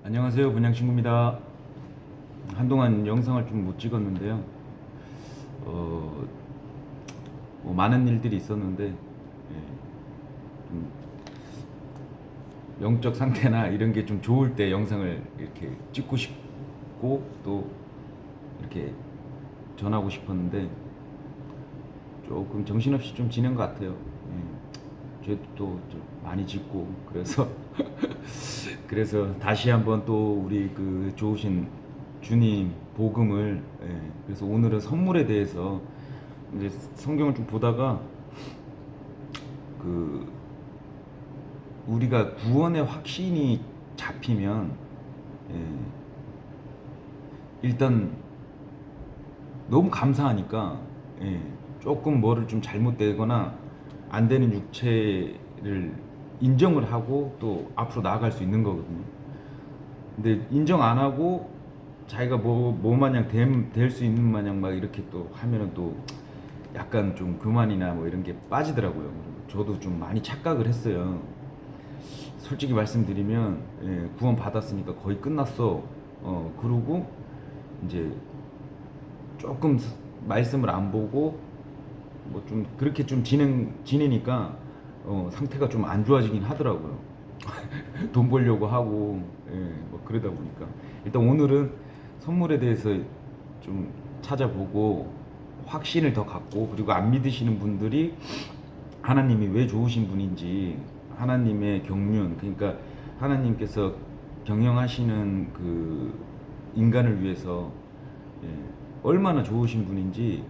안녕하세요, 분양친구입니다. 한동안 영상을 좀 못 찍었는데요. 어, 뭐 많은 일들이 있었는데, 좀 영적 상태나 이런 게 좀 좋을 때 영상을 이렇게 찍고 싶고 또 이렇게 전하고 싶었는데 조금 정신없이 좀 지낸 것 같아요. 죄도 좀 많이 짓고 그래서 그래서 다시 한번 또 우리 그 좋으신 주님 복음을, 그래서 오늘은 선물에 대해서 이제 성경을 좀 보다가 그 우리가 구원의 확신이 잡히면, 예, 일단 너무 감사하니까, 예, 조금 뭐를 좀 잘못되거나 안 되는 육체를 인정을 하고 또 앞으로 나아갈 수 있는 거거든요. 근데 인정 안 하고 자기가 뭐 마냥 될 수 있는 마냥 막 이렇게 또 하면은 또 약간 좀 교만이나 뭐 이런 게 빠지더라고요. 저도 좀 많이 착각을 했어요. 솔직히 말씀드리면, 구원 받았으니까 거의 끝났어. 그러고 이제 조금 말씀을 안 보고 뭐 좀 그렇게 좀 지내니까 상태가 좀 안 좋아지긴 하더라고요. 돈 벌려고 하고, 뭐 그러다 보니까 일단 오늘은 선물에 대해서 좀 찾아보고 확신을 더 갖고, 그리고 안 믿으시는 분들이 하나님이 왜 좋으신 분인지, 하나님의 경륜, 그러니까 하나님께서 경영하시는 그 인간을 위해서, 예, 얼마나 좋으신 분인지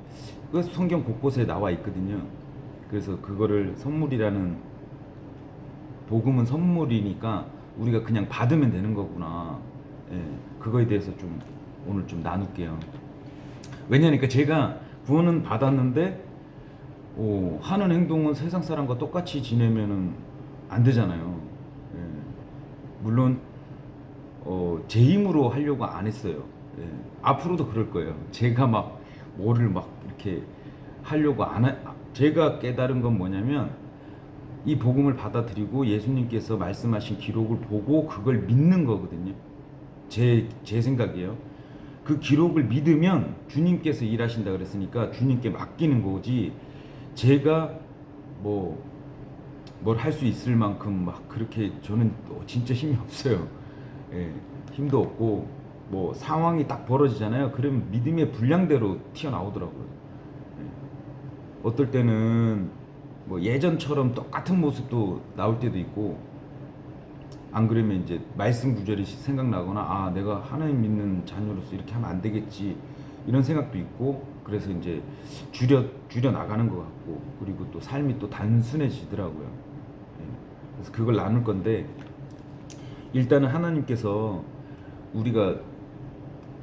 그 성경 곳곳에 나와 있거든요. 그래서 그거를 선물이라는, 복음은 선물이니까 우리가 그냥 받으면 되는 거구나. 예, 그거에 대해서 좀 오늘 좀 나눌게요. 왜냐니까 제가 구원은 받았는데 하는 행동은 세상 사람과 똑같이 지내면은 안 되잖아요. 예, 물론 제 힘으로 하려고 안 했어요. 예, 앞으로도 그럴 거예요. 제가 막 뭐를 막 이렇게 하려고 제가 깨달은 건 뭐냐면, 이 복음을 받아들이고 예수님께서 말씀하신 기록을 보고 그걸 믿는 거거든요. 제 생각이에요. 그 기록을 믿으면 주님께서 일하신다 그랬으니까 주님께 맡기는 거지, 제가 뭐 뭘 할 수 있을 만큼 막 그렇게 저는 진짜 힘이 없어요. 예, 힘도 없고 뭐 상황이 딱 벌어지잖아요. 그러면 믿음의 분량대로 튀어나오더라고요. 예, 어떨 때는 뭐 예전처럼 똑같은 모습도 나올 때도 있고, 안 그러면 이제 말씀 구절이 생각나거나, 아 내가 하나님 믿는 자녀로서 이렇게 하면 안 되겠지, 이런 생각도 있고, 그래서 이제 줄여 나가는 것 같고, 그리고 또 삶이 또 단순해지더라고요. 예, 그래서 그걸 나눌 건데, 일단은 하나님께서 우리가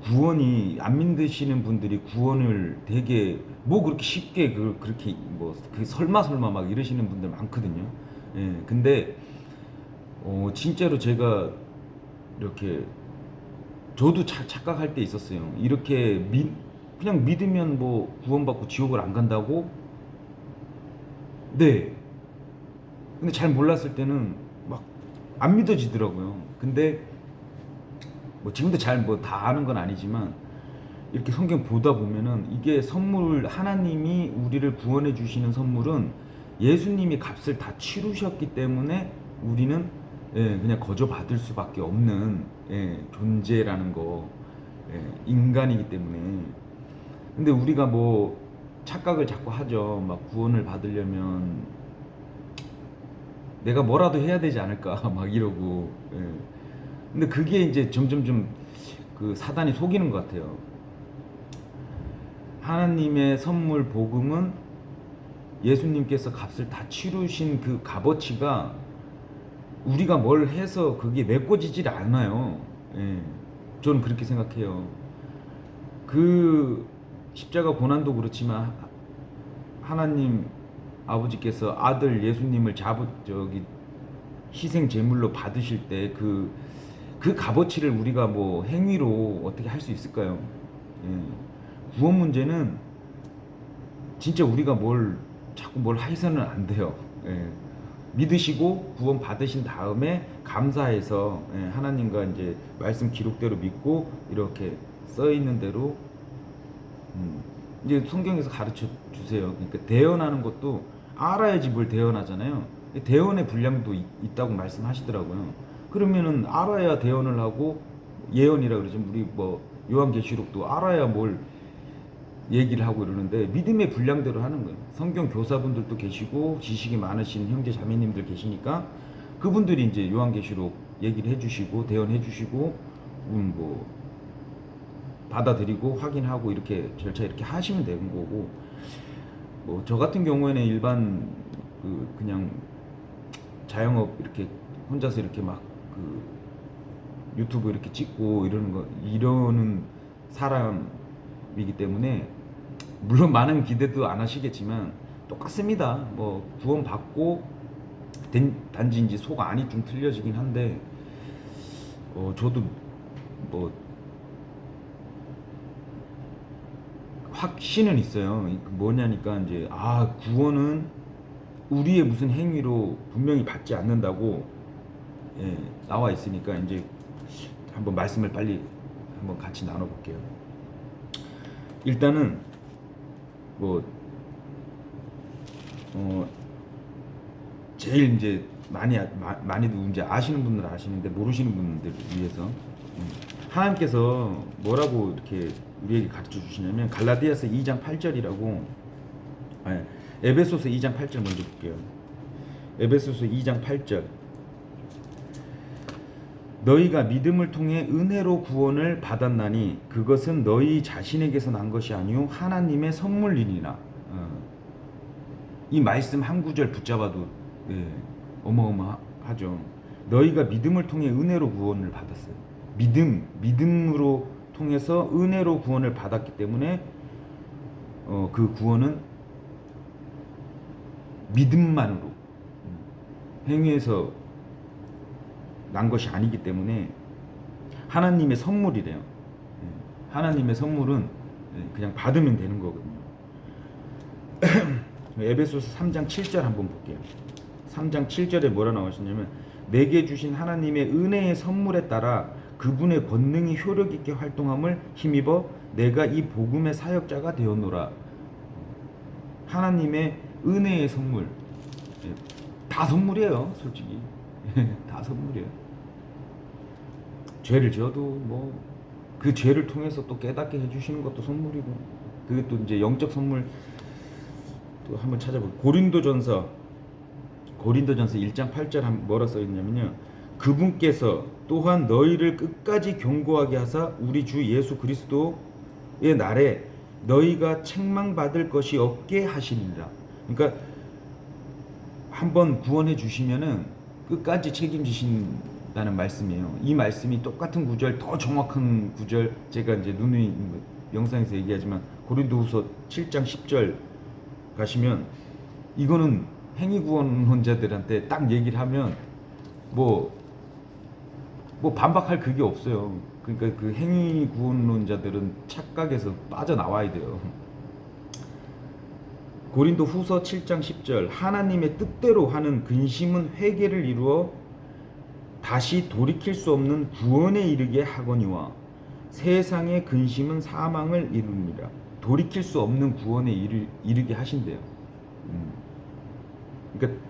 구원이 안 믿으시는 분들이 구원을 되게 뭐 그렇게 쉽게 그렇게 뭐 그 설마 막 이러시는 분들 많거든요. 예, 근데 진짜로 제가 이렇게, 저도 착각할 때 있었어요. 이렇게 그냥 믿으면 뭐 구원받고 지옥을 안 간다고? 네. 근데 잘 몰랐을 때는 막 안 믿어지더라고요. 근데 뭐 지금도 잘 뭐 다 아는 건 아니지만, 이렇게 성경 보다 보면은 이게 선물, 하나님이 우리를 구원해 주시는 선물은 예수님이 값을 다 치르셨기 때문에 우리는, 그냥 거저 받을 수밖에 없는, 존재라는 거, 인간이기 때문에. 근데 우리가 뭐 착각을 자꾸 하죠. 막 구원을 받으려면 내가 뭐라도 해야 되지 않을까 막 이러고. 근데 그게 이제 점점 좀 그 사단이 속이는 것 같아요. 하나님의 선물 복음은 예수님께서 값을 다 치르신 그 값어치가 우리가 뭘 해서 그게 메꿔지질 않아요. 예, 저는 그렇게 생각해요. 그 십자가 고난도 그렇지만 하나님 아버지께서 아들 예수님을 저기 희생 제물로 받으실 때 그 값어치를 우리가 뭐 행위로 어떻게 할 수 있을까요? 예. 구원 문제는 진짜 우리가 자꾸 뭘 해서는 안 돼요. 예. 믿으시고 구원 받으신 다음에 감사해서 하나님과 이제 말씀 기록대로 믿고 이렇게 써 있는 대로 이제 성경에서 가르쳐 주세요. 그러니까 대언하는 것도 알아야지 뭘 대언하잖아요. 대언의 분량도 있다고 말씀하시더라고요. 그러면은 알아야 대언을 하고 예언이라 그러죠. 우리 뭐 요한계시록도 알아야 뭘 얘기를 하고 이러는데 믿음의 분량대로 하는 거예요. 성경 교사분들도 계시고 지식이 많으신 형제 자매님들 계시니까 그분들이 이제 요한계시록 얘기를 해주시고 대언해주시고 뭐 받아들이고 확인하고 이렇게 절차 이렇게 하시면 되는 거고 뭐 저 같은 경우에는 일반 그냥 자영업 이렇게 혼자서 이렇게 막 유튜브 이렇게 찍고 이러는 사람이기 때문에 물론 많은 기대도 안 하시겠지만 똑같습니다. 뭐 구원 받고 단지 이제 속 안이 좀 틀려지긴 한데 저도 뭐 확신은 있어요. 뭐냐니까 이제 구원은 우리의 무슨 행위로 분명히 받지 않는다고 나와 있으니까 이제 한번 말씀을 빨리 한번 같이 나눠볼게요. 일단은 뭐 제일 이제 많이도 이제 아시는 분들은 아시는데 모르시는 분들을 위해서 하나님께서 뭐라고 이렇게 우리에게 가르쳐 주시냐면 갈라디아서 2장 8절이라고 에베소서 2장 8절 먼저 볼게요. 에베소서 2장 8절 너희가 믿음을 통해 은혜로 구원을 받았나니 그것은 너희 자신에게서 난 것이 아니요 하나님의 선물이니라. 이 말씀 한 구절 붙잡아도 어마어마하죠. 너희가 믿음을 통해 은혜로 구원을 받았어요. 믿음으로 통해서 은혜로 구원을 받았기 때문에 그 구원은 믿음만으로 행위에서 난 것이 아니기 때문에 하나님의 선물이래요. 하나님의 선물은 그냥 받으면 되는 거거든요. 에베소서 3장 7절 한번 볼게요. 3장 7절에 뭐라 나오시냐면 내게 주신 하나님의 은혜의 선물에 따라 그분의 권능이 효력 있게 활동함을 힘입어 내가 이 복음의 사역자가 되었노라. 하나님의 은혜의 선물 다 선물이에요. 솔직히 다 선물이에요. 죄를 지어도 뭐 그 죄를 통해서 또 깨닫게 해주시는 것도 선물이고 그게 또 이제 영적 선물 또 한번 찾아보고 고린도전서 1장 8절 뭐라 써 있냐면요. 그분께서 또한 너희를 끝까지 견고하게 하사 우리 주 예수 그리스도의 날에 너희가 책망받을 것이 없게 하시리라. 그러니까 한번 구원해 주시면은 끝까지 책임지신다는 말씀이에요. 이 말씀이 똑같은 구절, 더 정확한 구절 제가 이제 누누이 영상에서 얘기하지만 고린도후서 7장 10절 가시면 이거는 행위구원론자들한테 딱 얘기를 하면 뭐 반박할 그게 없어요. 그러니까 그 행위구원론자들은 착각에서 빠져나와야 돼요. 고린도 후서 7장 10절 하나님의 뜻대로 하는 근심은 회개를 이루어 다시 돌이킬 수 없는 구원에 이르게 하거니와 세상의 근심은 사망을 이루니라. 돌이킬 수 없는 구원에 이르게 하신대요. 그러니까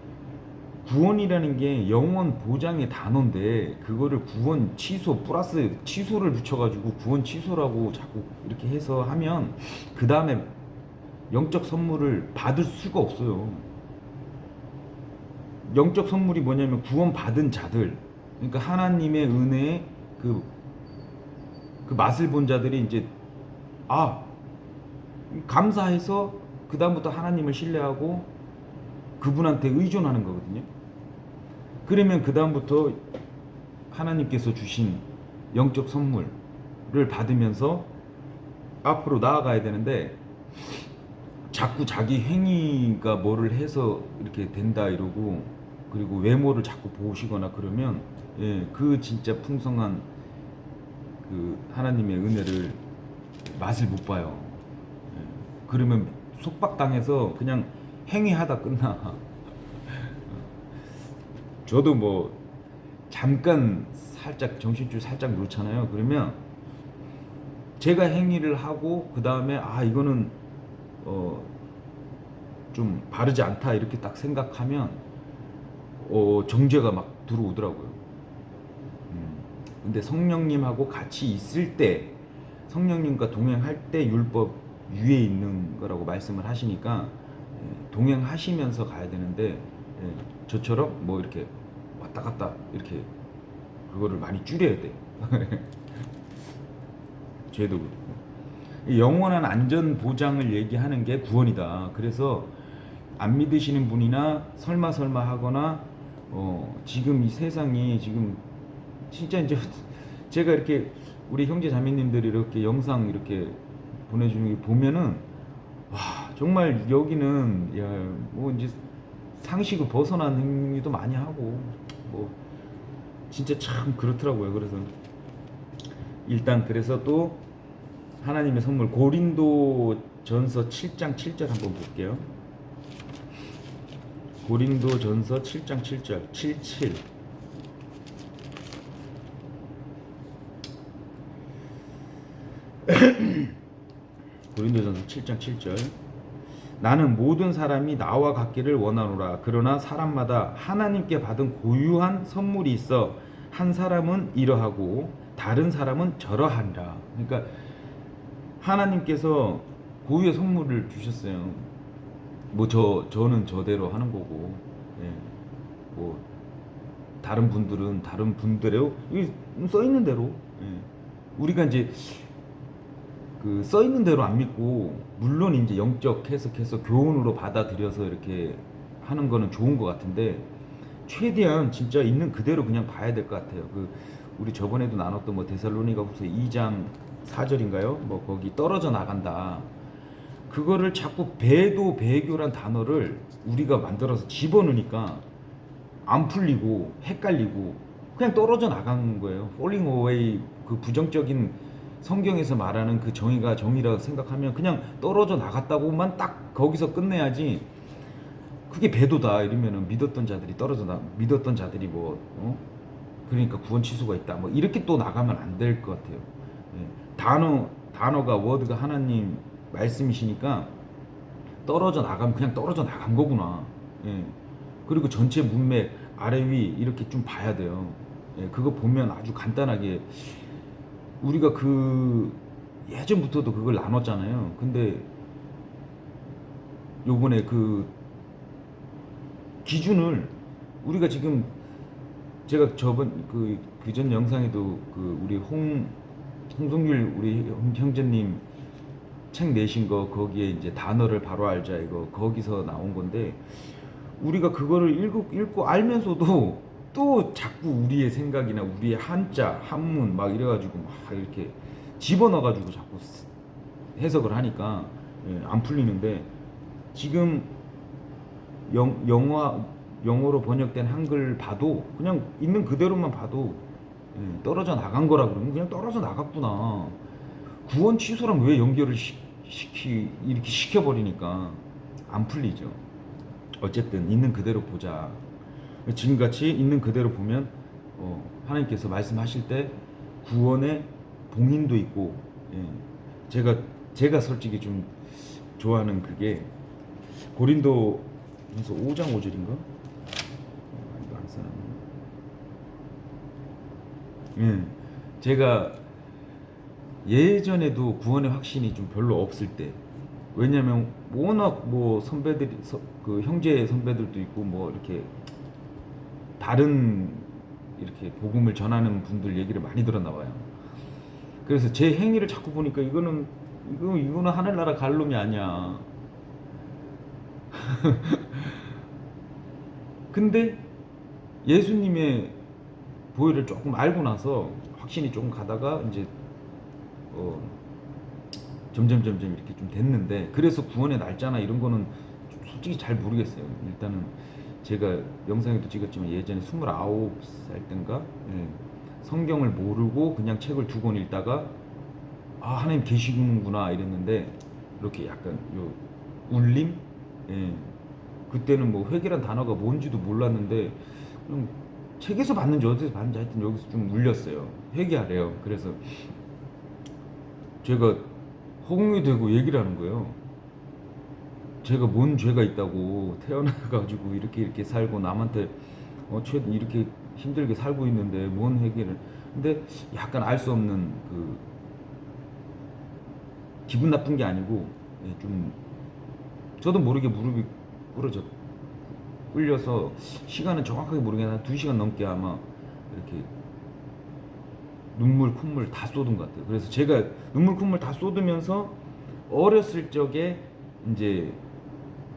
구원이라는 게 영원 보장의 단어인데 그거를 구원 취소 플러스 취소를 붙여가지고 구원 취소라고 자꾸 이렇게 해서 하면 그 다음에 영적 선물을 받을 수가 없어요. 영적 선물이 뭐냐면 구원 받은 자들, 그러니까 하나님의 은혜의 그 맛을 본 자들이 이제 감사해서 그 다음부터 하나님을 신뢰하고 그분한테 의존하는 거거든요. 그러면 그 다음부터 하나님께서 주신 영적 선물을 받으면서 앞으로 나아가야 되는데 자꾸 자기 행위가 뭐를 해서 이렇게 된다 이러고 그리고 외모를 자꾸 보시거나 그러면 그 진짜 풍성한 그 하나님의 은혜를 맛을 못 봐요. 그러면 속박당해서 그냥 행위하다 끝나. 저도 뭐 잠깐 살짝 정신줄 살짝 놓잖아요. 그러면 제가 행위를 하고 그 다음에 아 이거는 어 좀 바르지 않다 이렇게 딱 생각하면 정죄가 막 들어오더라고요. 근데 성령님하고 같이 있을 때 성령님과 동행할 때 율법 위에 있는 거라고 말씀을 하시니까 동행하시면서 가야 되는데 저처럼 뭐 이렇게 왔다 갔다 이렇게 그거를 많이 줄여야 돼요. 죄도 그렇고. 영원한 안전 보장을 얘기하는 게 구원이다. 그래서 안 믿으시는 분이나 설마 하거나 지금 이 세상이 지금 진짜 이제 제가 이렇게 우리 형제 자매님들이 이렇게 영상 이렇게 보내주는 게 보면은 와 정말 여기는 야뭐 이제 상식을 벗어난 행위도 많이 하고 뭐 진짜 참 그렇더라고요. 그래서 일단 그래서 또 하나님의 선물 고린도 전서 7장 7절 한번 볼게요. 고린도 전서 7장 7절 77 고린도전서 7장 7절 나는 모든 사람이 나와 같기를 원하노라. 그러나 사람마다 하나님께 받은 고유한 선물이 있어 한 사람은 이러하고 다른 사람은 저러하니라. 그러니까 하나님께서 고유의 선물을 주셨어요. 뭐 저는 저대로 하는 거고, 예. 뭐 다른 분들은 다른 분대로 써 있는 대로, 예. 우리가 이제 그 써 있는 대로 안 믿고 물론 이제 영적 해석해서 교훈으로 받아들여서 이렇게 하는 거는 좋은 것 같은데 최대한 진짜 있는 그대로 그냥 봐야 될 것 같아요. 그 우리 저번에도 나눴던 뭐 데살로니가후서 2장 4절인가요? 뭐 거기 떨어져 나간다. 그거를 자꾸 배도 배교란 단어를 우리가 만들어서 집어넣으니까 안 풀리고 헷갈리고 그냥 떨어져 나간 거예요. falling away 그 부정적인 성경에서 말하는 그 정의가 정의라고 생각하면 그냥 떨어져 나갔다고만 딱 거기서 끝내야지. 그게 배도다 이러면은 믿었던 자들이 뭐 그러니까 구원 취소가 있다 뭐 이렇게 또 나가면 안 될 것 같아요. 예. 단어가 워드가 하나님 말씀이시니까 떨어져 나가면 그냥 떨어져 나간 거구나. 예. 그리고 전체 문맥 아래 위 이렇게 좀 봐야 돼요. 예. 그거 보면 아주 간단하게 우리가 그 예전부터도 그걸 나눴잖아요. 근데 요번에 그 기준을 우리가 지금 제가 저번 그전 영상에도 그 우리 홍성률 우리 형제님 책 내신 거 거기에 이제 단어를 바로 알자 이거 거기서 나온 건데 우리가 그거를 읽고 알면서도 또 자꾸 우리의 생각이나 우리의 한자 한문 막 이래가지고 막 이렇게 집어넣어가지고 자꾸 해석을 하니까 안 풀리는데 지금 영어로 번역된 한글 봐도 그냥 있는 그대로만 봐도 떨어져 나간 거라 그러면 그냥 떨어져 나갔구나. 구원 취소랑 왜 연결을 이렇게 시켜버리니까 안 풀리죠. 어쨌든 있는 그대로 보자. 지금같이 있는 그대로 보면 하나님께서 말씀하실 때 구원의 봉인도 있고 제가 솔직히 좀 좋아하는 그게 고린도전서 5장 5절인가? 이거 안 써놨네. 제가 예전에도 구원의 확신이 좀 별로 없을 때 왜냐면 워낙 뭐 선배들이 그 형제 선배들도 있고 뭐 이렇게 다른 이렇게 복음을 전하는 분들 얘기를 많이 들었나 봐요. 그래서 제 행위를 자꾸 보니까 이거는 하늘나라 갈 놈이 아니야. 근데 예수님의 보혈을 조금 알고 나서 확신이 조금 가다가 이제 점점 이렇게 좀 됐는데 그래서 구원의 날짜나 이런 거는 솔직히 잘 모르겠어요. 일단은 제가 영상에도 찍었지만 예전에 29살 땐가 성경을 모르고 그냥 책을 2권 읽다가 아 하나님 계시는구나 이랬는데 이렇게 약간 요 울림 그때는 뭐 회개란 단어가 뭔지도 몰랐는데 책에서 봤는지 어디서 봤는지 하여튼 여기서 좀 울렸어요. 회개하래요. 그래서 제가 허공이 되고 얘기를 하는 거예요. 제가 뭔 죄가 있다고 태어나가지고 이렇게 살고 남한테 이렇게 힘들게 살고 있는데 뭔 회개를. 근데 약간 알 수 없는 그 기분 나쁜 게 아니고 좀 저도 모르게 무릎이 꿇어져 꿇려서 시간은 정확하게 모르겠는데 한 2시간 넘게 아마 이렇게 눈물 콧물 다 쏟은 것 같아요. 그래서 제가 눈물 콧물 다 쏟으면서 어렸을 적에 이제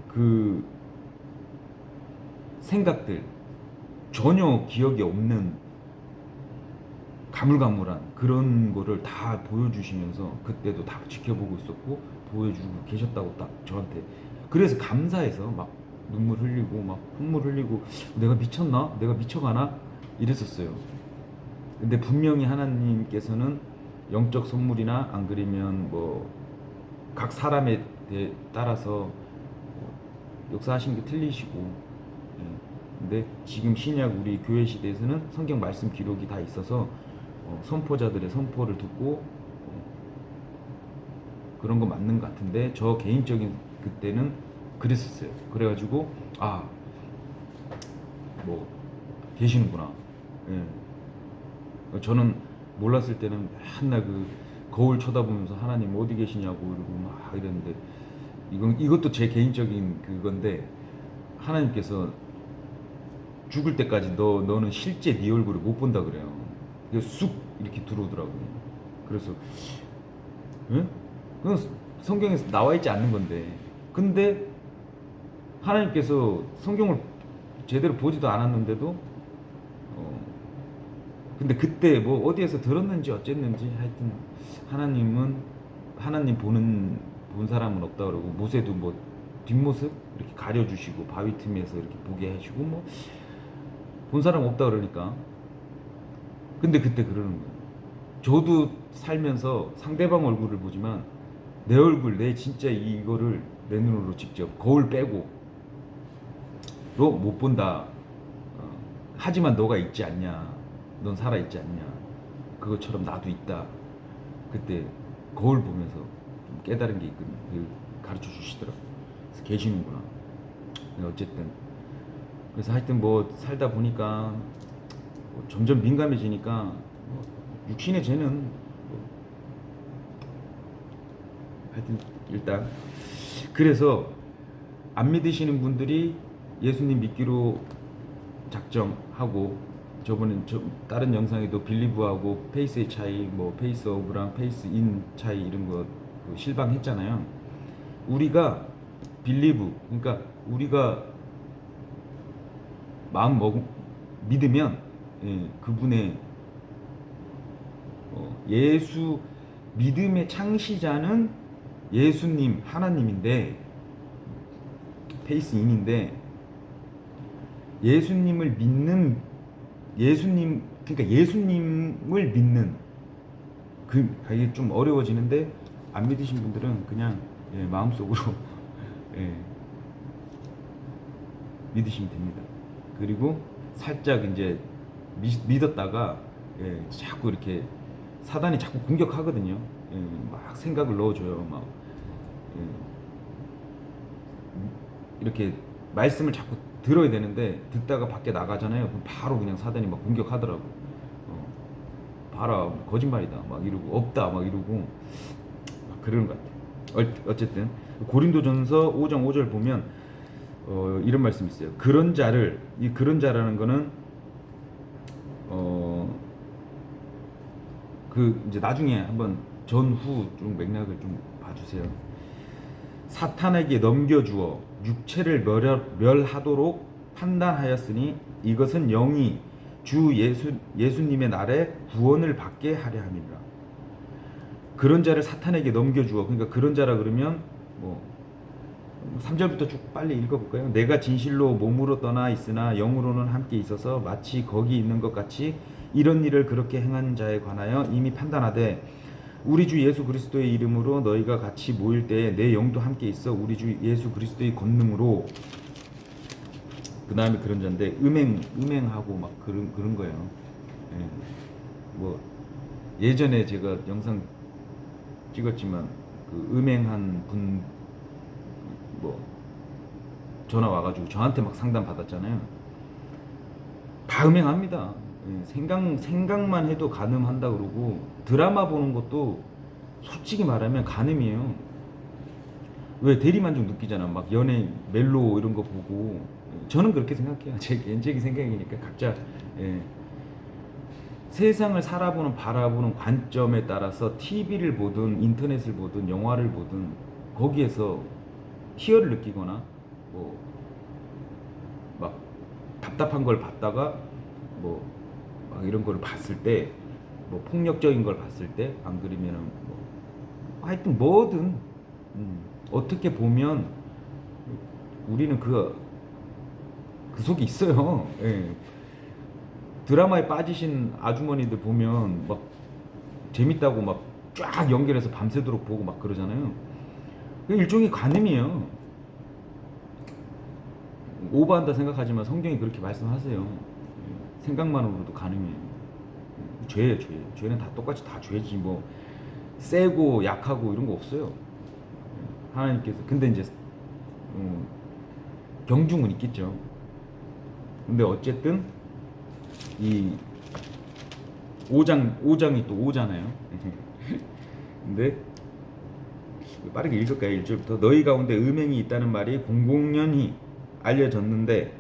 그 생각들 전혀 기억이 없는 가물가물한 그런 거를 다 보여주시면서 그때도 다 지켜보고 있었고 보여주고 계셨다고 딱 저한테. 그래서 감사해서 막 눈물 흘리고 막 콧물 흘리고 내가 미쳤나? 내가 미쳐가나? 이랬었어요. 근데 분명히 하나님께서는 영적 선물이나 안 그러면 뭐 각 사람에 따라서 역사하신 게 틀리시고, 근데 지금 신약 우리 교회 시대에서는 성경 말씀 기록이 다 있어서 선포자들의 선포를 듣고 그런 거 맞는 것 같은데 저 개인적인 그때는 그랬었어요. 그래가지고 뭐 계시는구나. 저는 몰랐을 때는 맨날 그 거울 쳐다보면서 하나님 어디 계시냐고 이러고 막 이랬는데 이것도 제 개인적인 그건데 하나님께서 죽을 때까지 너는 실제 네 얼굴을 못 본다 그래요. 그게 쑥 이렇게 들어오더라고요. 그래서 그건 성경에 나와 있지 않는 건데 근데 하나님께서 성경을 제대로 보지도 않았는데도 근데 그때 뭐 어디에서 들었는지 어쨌는지 하여튼 하나님 본 사람은 없다 그러고 모세도 뭐 뒷모습 이렇게 가려주시고 바위 틈에서 이렇게 보게 해주고 뭐 본 사람 없다 그러니까. 근데 그때 그러는 거예요. 저도 살면서 상대방 얼굴을 보지만 내 얼굴 내 진짜 이거를 내 눈으로 직접 거울 빼고 너 못 본다. 하지만 너가 있지 않냐. 넌 살아있지 않냐. 그것처럼 나도 있다. 그때 거울 보면서 좀 깨달은 게 있거든요. 가르쳐 주시더라고요. 그래서 계시는구나. 어쨌든 그래서 하여튼 뭐 살다 보니까 뭐 점점 민감해지니까 뭐 육신의 죄는 뭐 하여튼 일단 그래서 안 믿으시는 분들이 예수님 믿기로 작정하고 저번에 다른 영상에도 빌리브하고 페이스의 차이, 뭐 페이스 오브랑 페이스 인 차이 이런 거 실방했잖아요. 우리가 빌리브, 그러니까 우리가 믿으면 그분의 예수 믿음의 창시자는 예수님 하나님인데 페이스 인인데 예수님을 믿는 그러니까 예수님을 믿는 이게 좀 어려워지는데 안 믿으신 분들은 그냥 마음속으로 믿으시면 됩니다. 그리고 살짝 이제 믿었다가 자꾸 이렇게 사단이 자꾸 공격하거든요. 막 생각을 넣어줘요. 막 이렇게 말씀을 자꾸 들어야 되는데 듣다가 밖에 나가잖아요. 그럼 바로 그냥 사단이 막 공격하더라고. 봐라 거짓말이다 막 이러고 없다 막 이러고 막 그러는 것 같아요. 어쨌든 고린도전서 5장 5절 보면 이런 말씀이 있어요. 그런 자라는 거는 그 이제 나중에 한번 전후 좀 맥락을 좀 봐주세요. 사탄에게 넘겨주어 육체를 멸하도록 판단하였으니 이것은 영이 주 예수님의 날에 구원을 받게 하려 함이라. 그런 자를 사탄에게 넘겨주어, 그러니까 그런 자라 그러면 뭐 3절부터 쭉 빨리 읽어볼까요? 내가 진실로 몸으로 떠나 있으나 영으로는 함께 있어서 마치 거기 있는 것 같이 이런 일을 그렇게 행한 자에 관하여 이미 판단하되 우리 주 예수 그리스도의 이름으로 너희가 같이 모일 때에 내 영도 함께 있어 우리 주 예수 그리스도의 권능으로 그 다음에 그런 자인데 음행하고 막 그런 거예요. 예. 뭐 예전에 제가 영상 찍었지만 그 음행한 분 뭐 전화 와가지고 저한테 막 상담 받았잖아요. 다 음행합니다. 예, 생각만 해도 간음한다 그러고 드라마 보는 것도 솔직히 말하면 간음이에요. 왜 대리만족 느끼잖아. 막 연예 멜로 이런 거 보고 저는 그렇게 생각해요. 제 개인적인 생각이니까 각자 예. 세상을 살아보는 바라보는 관점에 따라서 TV를 보든 인터넷을 보든 영화를 보든 거기에서 희열을 느끼거나 뭐 막 답답한 걸 봤다가 뭐 막 이런 걸 봤을 때 뭐 폭력적인 걸 봤을 때 안 그러면은 뭐 하여튼 뭐든 어떻게 보면 우리는 그 속에 있어요. 예. 드라마에 빠지신 아주머니들 보면 막 재밌다고 막 쫙 연결해서 밤새도록 보고 막 그러잖아요. 일종의 관음이에요. 오버한다 생각하지만 성경이 그렇게 말씀하세요. 생각만으로도 관음이에요. 죄예요, 죄. 죄는 다 똑같이 다 죄지. 뭐 세고 약하고 이런 거 없어요. 하나님께서 근데 이제 경중은 있겠죠. 근데 어쨌든 이 5장이 또 5잖아요. 근데 빠르게 읽을까요? 1절부터 너희 가운데 음행이 있다는 말이 공공연히 알려졌는데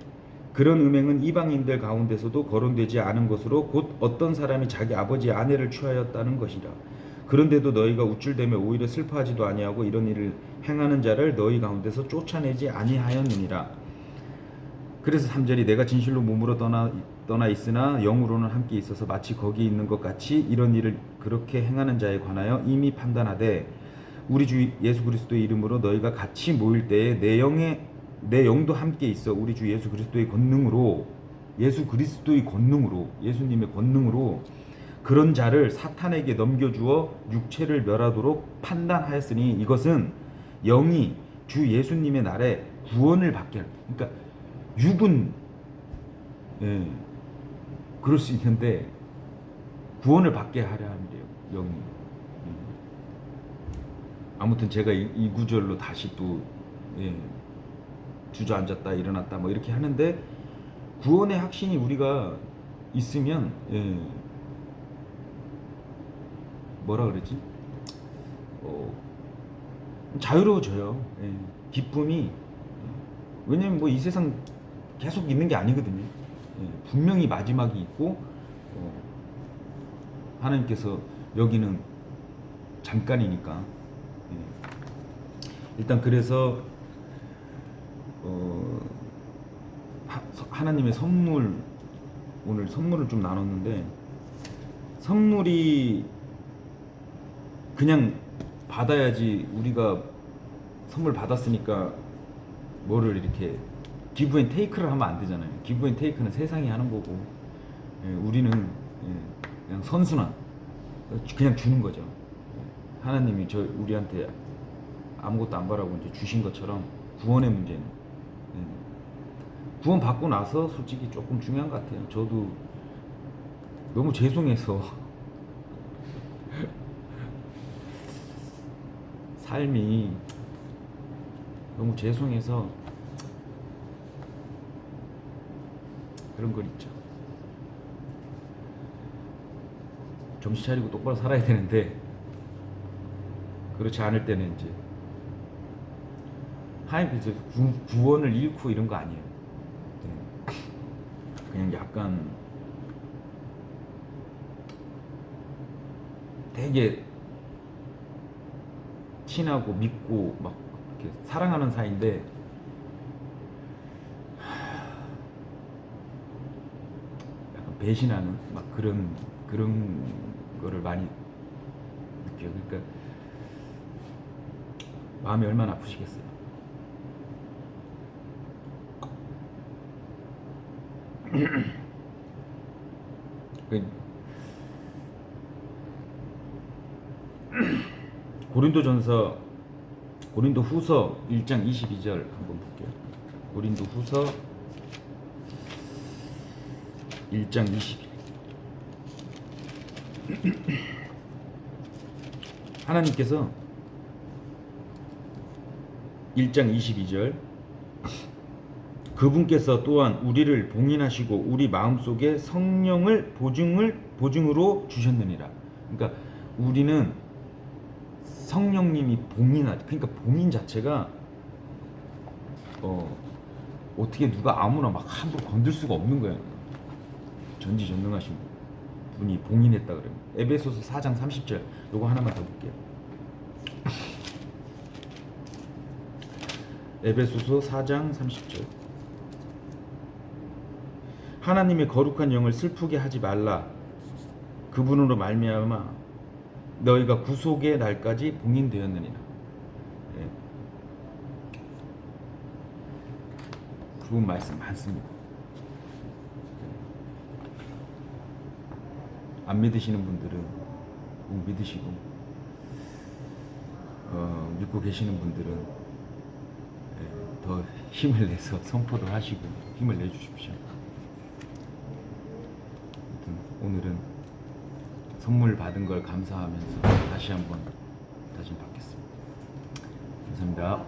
그런 음행은 이방인들 가운데서도 거론되지 않은 것으로 곧 어떤 사람이 자기 아버지의 아내를 취하였다는 것이라. 그런데도 너희가 우쭐대며 오히려 슬퍼하지도 아니하고 이런 일을 행하는 자를 너희 가운데서 쫓아내지 아니하였느니라. 그래서 3절이 내가 진실로 몸으로 떠나 있으나 영으로는 함께 있어서 마치 거기 있는 것 같이 이런 일을 그렇게 행하는 자에 관하여 이미 판단하되 우리 주 예수 그리스도의 이름으로 너희가 같이 모일 때에 내 영도 함께 있어 우리 주 예수 그리스도의 권능으로 예수님의 권능으로 그런 자를 사탄에게 넘겨주어 육체를 멸하도록 판단하였으니 이것은 영이 주 예수님의 날에 구원을 받게 할 때 그러니까 육은 예, 그럴 수 있는데 구원을 받게 하려 함이래요. 영이. 아무튼 제가 이 구절로 다시 또 예, 주저앉았다 일어났다 뭐 이렇게 하는데 구원의 확신이 우리가 있으면 예, 뭐라 그러지? 자유로워져요. 예, 기쁨이 왜냐면 뭐 이 세상 계속 있는 게 아니거든요. 예, 분명히 마지막이 있고 하나님께서 여기는 잠깐이니까 예. 일단 그래서 하나님의 선물 오늘 선물을 좀 나눴는데 선물이 그냥 받아야지 우리가 선물 받았으니까 뭐를 이렇게 기브 앤 테이크를 하면 안 되잖아요. 기브 앤 테이크는 세상이 하는 거고 예, 우리는 예, 그냥 선순환 그냥 주는 거죠. 예, 하나님이 우리한테 아무것도 안 바라고 이제 주신 것처럼 구원의 문제는 예, 구원 받고 나서 솔직히 조금 중요한 것 같아요. 저도 너무 죄송해서 삶이 너무 죄송해서 그런 걸 있죠. 정신 차리고 똑바로 살아야 되는데 그렇지 않을 때는 이제 하나님께서 구원을 잃고 이런 거 아니에요. 그냥 약간 되게 친하고 믿고 막 이렇게 사랑하는 사이인데 약간 배신하는 막 그런 거를 많이 느껴요. 그러니까 마음이 얼마나 아프시겠어요. 고린도 후서 1장 22절 한번 볼게요. 고린도 후서 1장 20일. 하나님께서 1장 22절 그분께서 또한 우리를 봉인하시고 우리 마음속에 성령을 보증으로 주셨느니라. 그러니까 우리는 성령님이 그러니까 봉인 자체가 어떻게 누가 아무나 막 함부로 건들 수가 없는 거예요. 전지전능하신 분이 봉인했다 그래요. 에베소서 4장 30절 요거 하나만 더 볼게요. 에베소서 4장 30절 하나님의 거룩한 영을 슬프게 하지 말라. 그분으로 말미암아 너희가 구속의 날까지 봉인되었느니라. 예. 좋은 말씀 많습니다. 안 믿으시는 분들은 꼭 믿으시고 믿고 계시는 분들은 더 힘을 내서 선포도 하시고 힘을 내주십시오. 아무튼 오늘은 선물 받은 걸 감사하면서 다시 한번 받겠습니다. 감사합니다.